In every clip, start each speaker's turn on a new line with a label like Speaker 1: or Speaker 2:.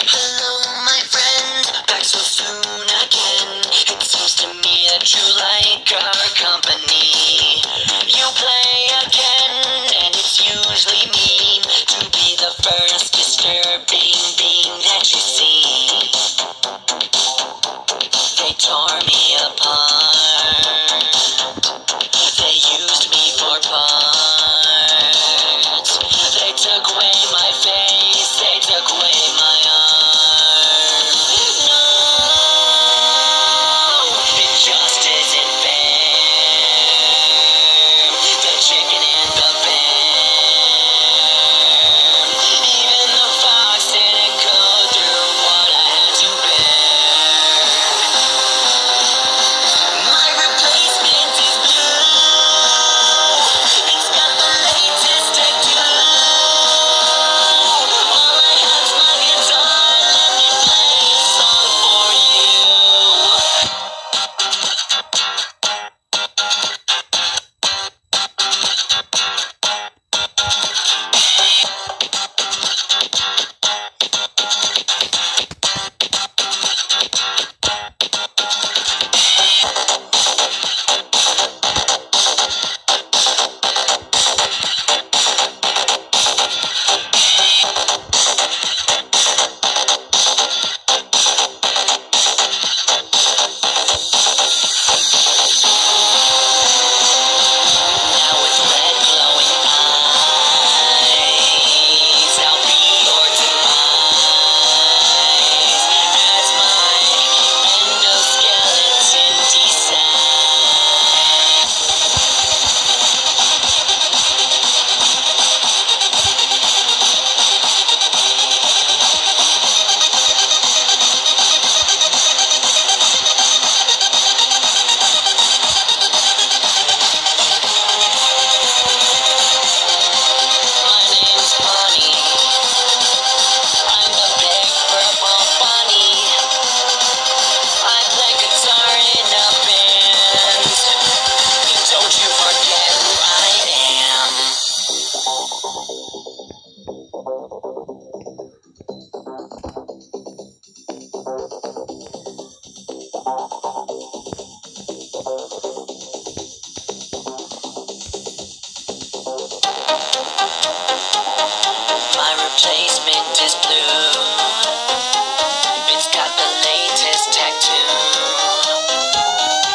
Speaker 1: Hello, my friend, back so soon again. It seems to me that you like our company. You play again, and it's usually mean to be the first disturbing being that you see. They tore me apart. They used me for parts. They took away my face. They took away my arm. No, it just isn't fair. The chicken and the bear. Even the fox didn't go through what I had to bear. My replacement is blue. It's got the latest tattoo. All I have's my guitar. Let me play a song for you. Now with red glowing eyes, I'll be your demise. As my endoskeleton descends. My name's Bonnie. I'm the big purple bunny. I play guitar in a band. Don't you forget who I am. My replacement is blue. It's got the latest tattoo.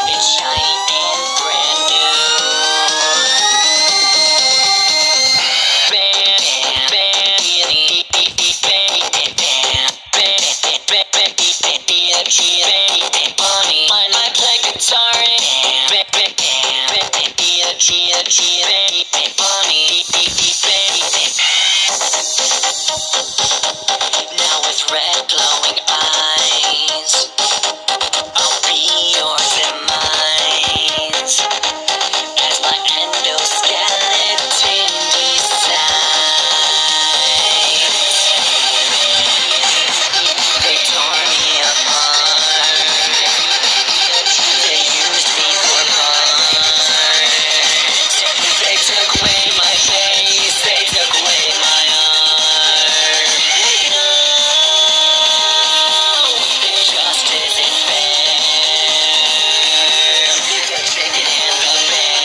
Speaker 1: It's shiny and brand new. Bonnie, I play guitar in now with red glowing eyes, I'll be your demise. As my endoskeleton decides. They tore me apart. They used me for parts. They took away my face. They took away my arm. No, it just isn't fair. The chicken and the bear.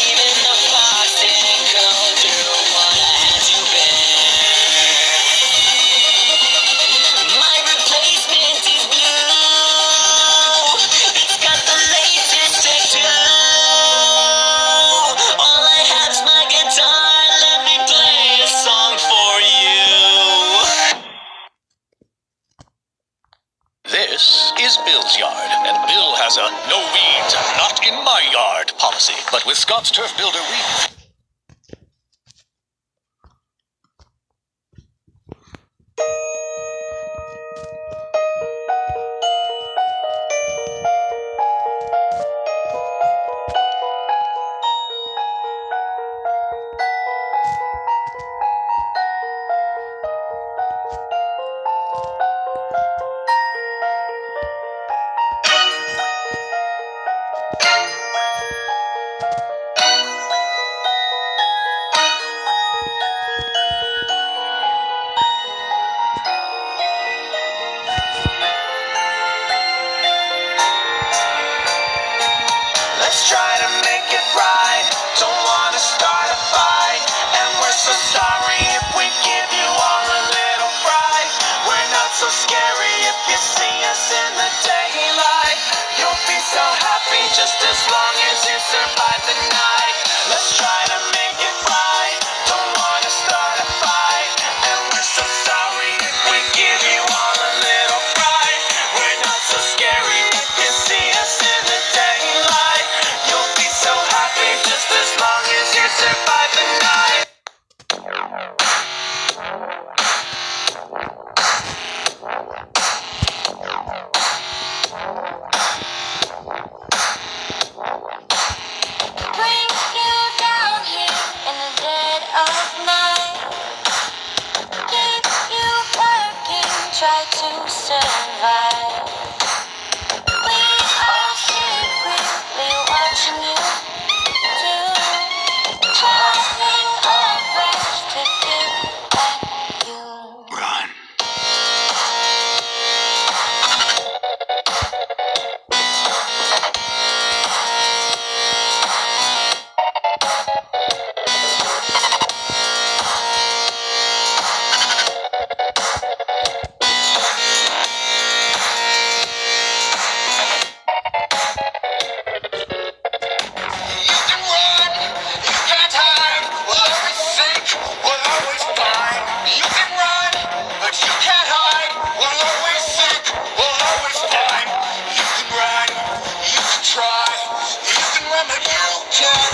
Speaker 1: Even the fox didn't go through what I had to bear. My replacement is blue. It's got the latest tattoo. All I have's my guitar. Let me play a song for you.
Speaker 2: This is Bill's yard, and Bill has a no weeds, not in my yard policy. But with Scott's Turf Builder, we
Speaker 1: try to survive. We are secretly watching you do, trying our best to get at you.
Speaker 2: Run.
Speaker 1: You can run, you can't hide. We'll always think, we'll always find. You can run, but you can't hide. We'll always think, we'll always find. You can run, you can try. You can run, but you can't